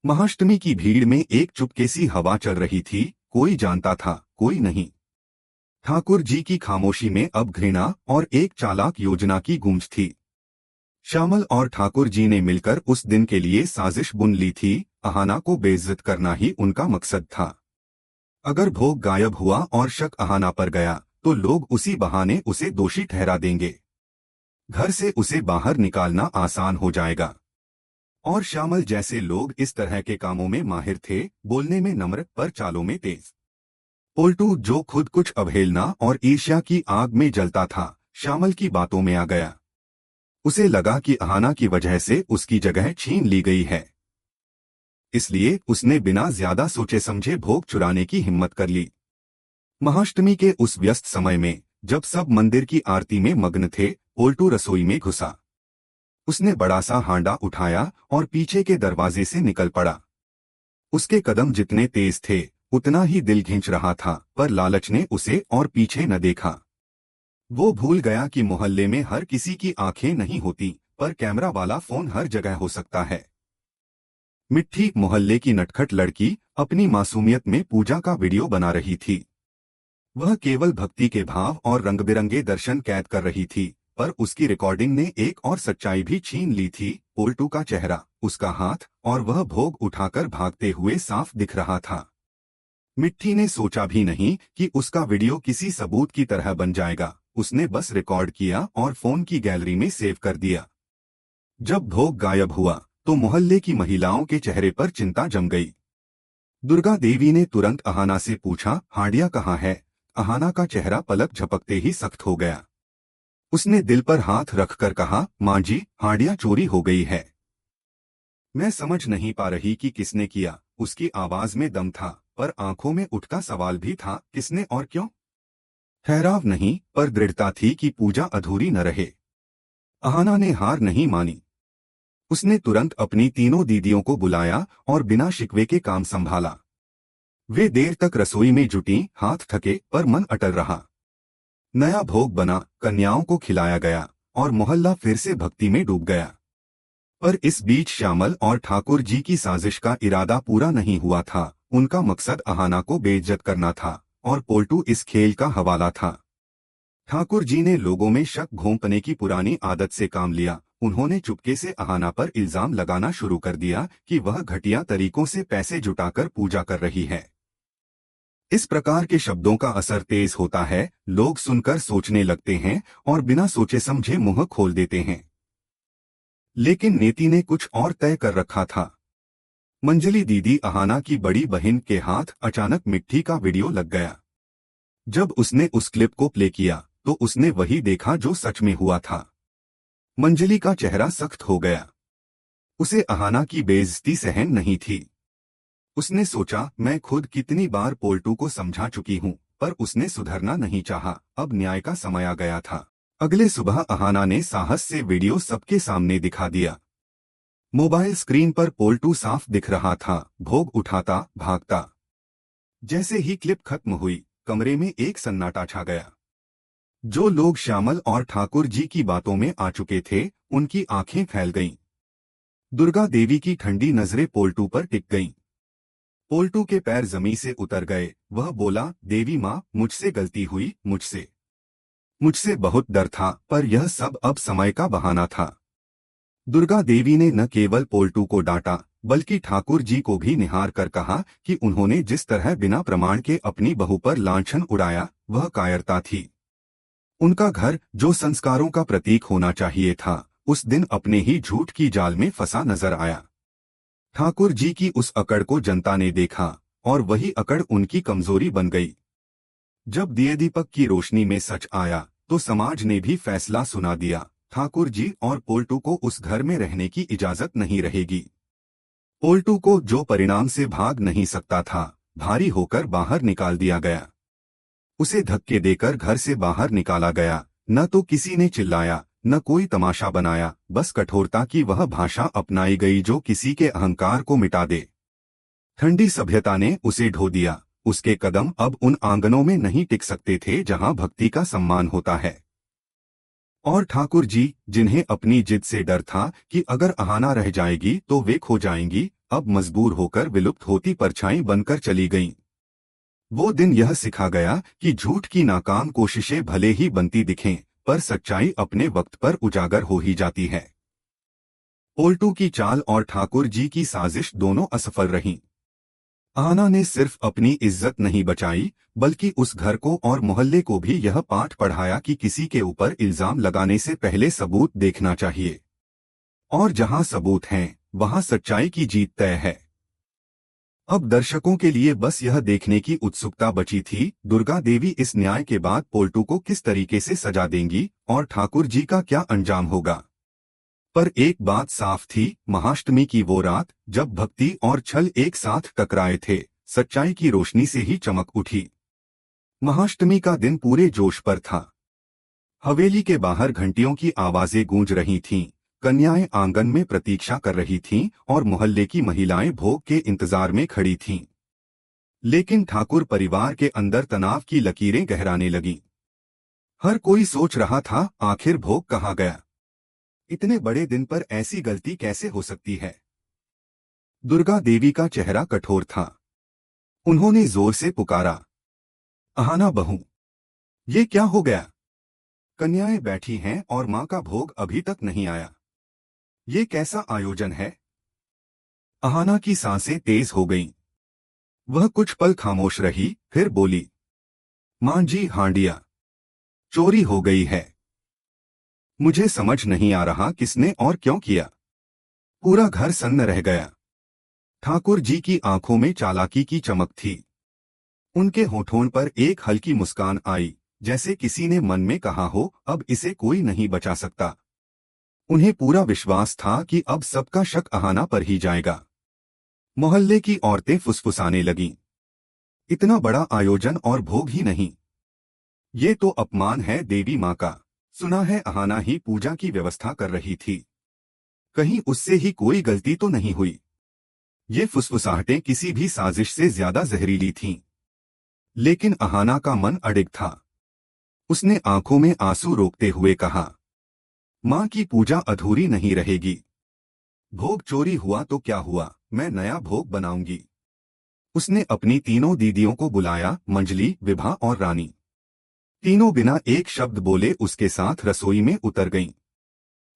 महाअष्टमी की भीड़ में एक चुपके सी हवा चल रही थी। कोई जानता था, कोई नहीं। ठाकुर जी की खामोशी में अब घृणा और एक चालाक योजना की गूंज थी। श्यामल और ठाकुर जी ने मिलकर उस दिन के लिए साजिश बुन ली थी। अहाना को बेइज्जत करना ही उनका मकसद था। अगर भोग गायब हुआ और शक अहाना पर गया तो लोग उसी बहाने उसे दोषी ठहरा देंगे। घर से उसे बाहर निकालना आसान हो जाएगा। और श्यामल जैसे लोग इस तरह के कामों में माहिर थे, बोलने में नम्र पर चालों में तेज। पोल्टू जो खुद कुछ अवहेलना और ईर्ष्या की आग में जलता था, श्यामल की बातों में आ गया। उसे लगा कि अहाना की वजह से उसकी जगह छीन ली गई है। इसलिए उसने बिना ज्यादा सोचे समझे भोग चुराने की हिम्मत कर ली। महाअष्टमी के उस व्यस्त समय में जब सब मंदिर की आरती में मग्न थे, पोल्टू रसोई में घुसा। उसने बड़ा सा हांडा उठाया और पीछे के दरवाजे से निकल पड़ा। उसके कदम जितने तेज थे उतना ही दिल खींच रहा था, पर लालच ने उसे और पीछे न देखा। वो भूल गया कि मोहल्ले में हर किसी की आंखें नहीं होती, पर कैमरा वाला फोन हर जगह हो सकता है। मिट्टी मोहल्ले की नटखट लड़की अपनी मासूमियत में पूजा का वीडियो बना रही थी। वह केवल भक्ति के भाव और रंग-बिरंगे दर्शन कैद कर रही थी, पर उसकी रिकॉर्डिंग ने एक और सच्चाई भी छीन ली थी। पोल्टू का चेहरा, उसका हाथ और वह भोग उठाकर भागते हुए साफ दिख रहा था। मिट्टी ने सोचा भी नहीं कि उसका वीडियो किसी सबूत की तरह बन जाएगा। उसने बस रिकॉर्ड किया और फोन की गैलरी में सेव कर दिया। जब भोग गायब हुआ तो मोहल्ले की महिलाओं के चेहरे पर चिंता जम गई। दुर्गा देवी ने तुरंत अहाना से पूछा, हांडिया कहाँ है? अहाना का चेहरा पलक झपकते ही सख्त हो गया। उसने दिल पर हाथ रखकर कहा, मां जी, हांडिया चोरी हो गई है। मैं समझ नहीं पा रही कि किसने किया। उसकी आवाज में दम था, पर आंखों में उठता सवाल भी था, किसने और क्यों? ठहराव नहीं, पर दृढ़ता थी कि पूजा अधूरी न रहे। अहाना ने हार नहीं मानी। उसने तुरंत अपनी तीनों दीदियों को बुलाया और बिना शिकवे के काम संभाला। वे देर तक रसोई में जुटी, हाथ थके पर मन अटल रहा। नया भोग बना, कन्याओं को खिलाया गया और मोहल्ला फिर से भक्ति में डूब गया। पर इस बीच श्यामल और ठाकुर जी की साजिश का इरादा पूरा नहीं हुआ था। उनका मकसद अहाना को बेइज्जत करना था और पोल्टू इस खेल का हवाला था। ठाकुर जी ने लोगों में शक घोंपने की पुरानी आदत से काम लिया। उन्होंने चुपके से अहाना पर इल्जाम लगाना शुरू कर दिया कि वह घटिया तरीकों से पैसे जुटाकर पूजा कर रही है। इस प्रकार के शब्दों का असर तेज होता है। लोग सुनकर सोचने लगते हैं और बिना सोचे समझे मुंह खोल देते हैं। लेकिन नेति ने कुछ और तय कर रखा था। मंजली दीदी अहाना की बड़ी बहन के हाथ अचानक मिट्टी का वीडियो लग गया। जब उसने उस क्लिप को प्ले किया तो उसने वही देखा जो सच में हुआ था। मंजली का चेहरा सख्त हो गया। उसे अहाना की बेइज्जती सहन नहीं थी। उसने सोचा, मैं खुद कितनी बार पोल्टू को समझा चुकी हूँ, पर उसने सुधरना नहीं चाहा। अब न्याय का समय आ गया था। अगले सुबह अहाना ने साहस से वीडियो सबके सामने दिखा दिया। मोबाइल स्क्रीन पर पोल्टू साफ दिख रहा था, भोग उठाता, भागता। जैसे ही क्लिप खत्म हुई, कमरे में एक सन्नाटा छा गया। जो लोग श्यामल और ठाकुर जी की बातों में आ चुके थे, उनकी आंखें फैल गईं। दुर्गा देवी की ठंडी नजरें पोल्टू पर टिक गईं। पोल्टू के पैर जमीन से उतर गए। वह बोला, देवी माँ, मुझसे गलती हुई, मुझसे बहुत डर था, पर यह सब अब समय का बहाना था। दुर्गा देवी ने न केवल पोल्टू को डांटा, बल्कि ठाकुर जी को भी निहार कर कहा कि उन्होंने जिस तरह बिना प्रमाण के अपनी बहू पर लांछन उड़ाया, वह कायरता थी। उनका घर, जो संस्कारों का प्रतीक होना चाहिए था, उस दिन अपने ही झूठ की जाल में फंसा नजर आया। ठाकुर जी की उस अकड़ को जनता ने देखा और वही अकड़ उनकी कमजोरी बन गई। जब दिए दीपक की रोशनी में सच आया तो समाज ने भी फैसला सुना दिया, ठाकुर जी और पोल्टू को उस घर में रहने की इजाजत नहीं रहेगी। पोल्टू को जो परिणाम से भाग नहीं सकता था, भारी होकर बाहर निकाल दिया गया। उसे धक्के देकर घर से बाहर निकाला गया। न तो किसी ने चिल्लाया, न कोई तमाशा बनाया, बस कठोरता की वह भाषा अपनाई गई जो किसी के अहंकार को मिटा दे। ठंडी सभ्यता ने उसे ढो दिया। उसके कदम अब उन आंगनों में नहीं टिक सकते थे जहां भक्ति का सम्मान होता है। और ठाकुर जी, जिन्हें अपनी जिद से डर था कि अगर अहाना रह जाएगी तो वे खो जाएंगी, अब मजबूर होकर विलुप्त होती परछाई बनकर चली गईं। वो दिन यह सिखा गया कि झूठ की नाकाम कोशिशें भले ही बनती दिखें, पर सच्चाई अपने वक्त पर उजागर हो ही जाती है। पोल्टू की चाल और ठाकुर जी की साजिश दोनों असफल रहीं। आना ने सिर्फ अपनी इज्जत नहीं बचाई, बल्कि उस घर को और मोहल्ले को भी यह पाठ पढ़ाया कि किसी के ऊपर इल्जाम लगाने से पहले सबूत देखना चाहिए। और जहां सबूत हैं, वहां सच्चाई की जीत तय है। अब दर्शकों के लिए बस यह देखने की उत्सुकता बची थी, दुर्गा देवी इस न्याय के बाद पोल्टू को किस तरीके से सजा देंगी और ठाकुर जी का क्या अंजाम होगा। पर एक बात साफ थी, महाअष्टमी की वो रात जब भक्ति और छल एक साथ टकराए थे, सच्चाई की रोशनी से ही चमक उठी। महाअष्टमी का दिन पूरे जोश पर था। हवेली के बाहर घंटियों की आवाजें गूंज रही थीं, कन्याएं आंगन में प्रतीक्षा कर रही थीं और मोहल्ले की महिलाएं भोग के इंतजार में खड़ी थीं। लेकिन ठाकुर परिवार के अंदर तनाव की लकीरें गहराने लगीं। हर कोई सोच रहा था, आखिर भोग कहाँ गया? इतने बड़े दिन पर ऐसी गलती कैसे हो सकती है? दुर्गा देवी का चेहरा कठोर था। उन्होंने जोर से पुकारा, अहाना बहू, ये क्या हो गया? कन्याएं बैठी हैं और मां का भोग अभी तक नहीं आया। ये कैसा आयोजन है? अहाना की सांसें तेज हो गईं। वह कुछ पल खामोश रही, फिर बोली, मां जी, हांडिया चोरी हो गई है। मुझे समझ नहीं आ रहा किसने और क्यों किया। पूरा घर सन्न रह गया। ठाकुर जी की आंखों में चालाकी की चमक थी। उनके होठों पर एक हल्की मुस्कान आई, जैसे किसी ने मन में कहा हो, अब इसे कोई नहीं बचा सकता। उन्हें पूरा विश्वास था कि अब सबका शक अहाना पर ही जाएगा। मोहल्ले की औरतें फुसफुसाने लगीं, इतना बड़ा आयोजन और भोग ही नहीं, ये तो अपमान है देवी माँ का। सुना है अहाना ही पूजा की व्यवस्था कर रही थी, कहीं उससे ही कोई गलती तो नहीं हुई। ये फुसफुसाहटें किसी भी साजिश से ज्यादा जहरीली थीं। लेकिन अहाना का मन अडिग था। उसने आंखों में आंसू रोकते हुए कहा, मां की पूजा अधूरी नहीं रहेगी। भोग चोरी हुआ तो क्या हुआ, मैं नया भोग बनाऊंगी। उसने अपनी तीनों दीदियों को बुलाया, मंजली, विभा और रानी। तीनों बिना एक शब्द बोले उसके साथ रसोई में उतर गईं।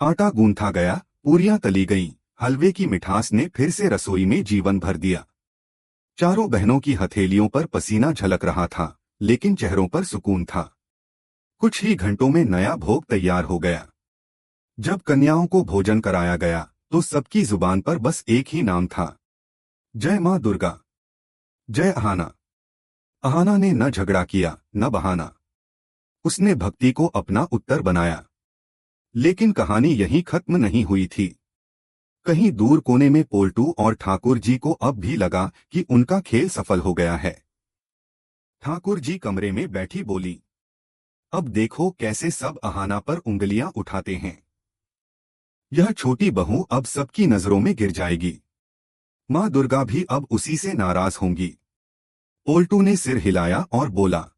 आटा गूंथा गया, पूरियां तली गईं, हलवे की मिठास ने फिर से रसोई में जीवन भर दिया। चारों बहनों की हथेलियों पर पसीना झलक रहा था, लेकिन चेहरों पर सुकून था। कुछ ही घंटों में नया भोग तैयार हो गया। जब कन्याओं को भोजन कराया गया, तो सबकी जुबान पर बस एक ही नाम था, जय मां दुर्गा, जय अहाना। अहाना ने न झगड़ा किया, न बहाना। उसने भक्ति को अपना उत्तर बनाया। लेकिन कहानी यहीं खत्म नहीं हुई थी। कहीं दूर कोने में पोल्टू और ठाकुर जी को अब भी लगा कि उनका खेल सफल हो गया है। ठाकुर जी कमरे में बैठी बोली, अब देखो कैसे सब अहाना पर उंगलियां उठाते हैं। यह छोटी बहू अब सबकी नजरों में गिर जाएगी। मां दुर्गा भी अब उसी से नाराज होंगी। पोल्टू ने सिर हिलाया और बोला,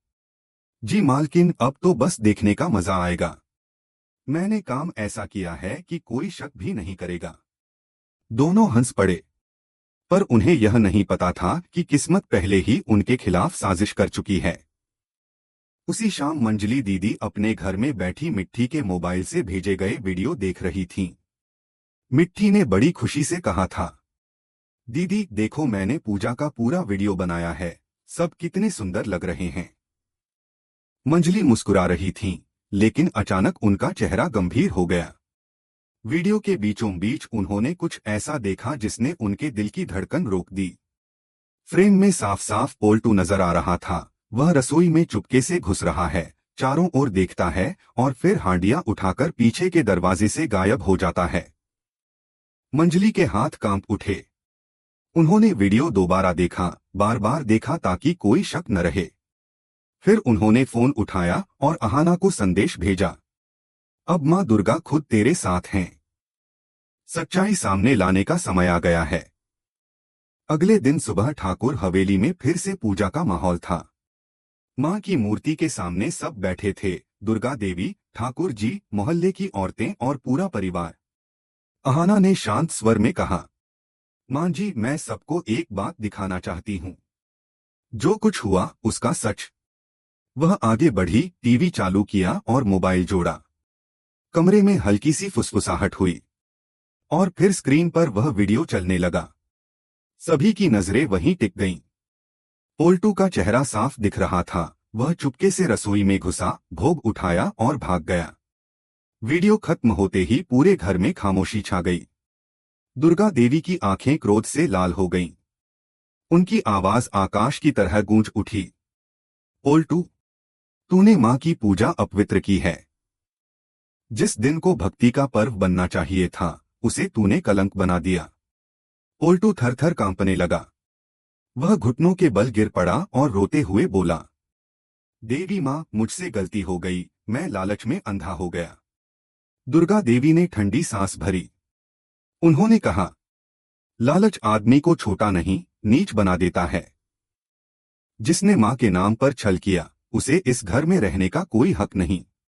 जी मालकिन, अब तो बस देखने का मजा आएगा। मैंने काम ऐसा किया है कि कोई शक भी नहीं करेगा। दोनों हंस पड़े, पर उन्हें यह नहीं पता था कि किस्मत पहले ही उनके खिलाफ साजिश कर चुकी है। उसी शाम मंजली दीदी अपने घर में बैठी मिट्टी के मोबाइल से भेजे गए वीडियो देख रही थीं। मिट्टी ने बड़ी खुशी से कहा था, दीदी देखो, मैंने पूजा का पूरा वीडियो बनाया है, सब कितने सुंदर लग रहे हैं। मंजली मुस्कुरा रही थीं, लेकिन अचानक उनका चेहरा गंभीर हो गया। वीडियो के बीचों बीच उन्होंने कुछ ऐसा देखा जिसने उनके दिल की धड़कन रोक दी। फ्रेम में साफ साफ पोल्टू नजर आ रहा था। वह रसोई में चुपके से घुस रहा है, चारों ओर देखता है और फिर हांडियां उठाकर पीछे के दरवाजे से गायब हो जाता है। मंजली के हाथ कांप उठे। उन्होंने वीडियो दोबारा देखा, बार बार देखा ताकि कोई शक न रहे। फिर उन्होंने फोन उठाया और अहाना को संदेश भेजा, अब मां दुर्गा खुद तेरे साथ हैं। सच्चाई सामने लाने का समय आ गया है। अगले दिन सुबह ठाकुर हवेली में फिर से पूजा का माहौल था। मां की मूर्ति के सामने सब बैठे थे, दुर्गा देवी, ठाकुर जी, मोहल्ले की औरतें और पूरा परिवार। अहाना ने शांत स्वर में कहा, मां जी, मैं सबको एक बात दिखाना चाहती हूँ। जो कुछ हुआ उसका सच। वह आगे बढ़ी, टीवी चालू किया और मोबाइल जोड़ा। कमरे में हल्की सी फुसफुसाहट हुई और फिर स्क्रीन पर वह वीडियो चलने लगा। सभी की नजरें वहीं टिक गईं। पोल्टू का चेहरा साफ दिख रहा था। वह चुपके से रसोई में घुसा, भोग उठाया और भाग गया। वीडियो खत्म होते ही पूरे घर में खामोशी छा गई। दुर्गा देवी की आंखें क्रोध से लाल हो गईं। उनकी आवाज आकाश की तरह गूंज उठी। पोल्टू, तूने मां की पूजा अपवित्र की है। जिस दिन को भक्ति का पर्व बनना चाहिए था, उसे तूने कलंक बना दिया। पोल्टू थर-थर कांपने लगा। वह घुटनों के बल गिर पड़ा और रोते हुए बोला, देवी मां, मुझसे गलती हो गई, मैं लालच में अंधा हो गया। दुर्गा देवी ने ठंडी सांस भरी। उन्होंने कहा, लालच आदमी को छोटा नहीं, नीच बना देता है। जिसने मां के नाम पर छल किया, उसे इस घर में रहने का कोई हक नहीं।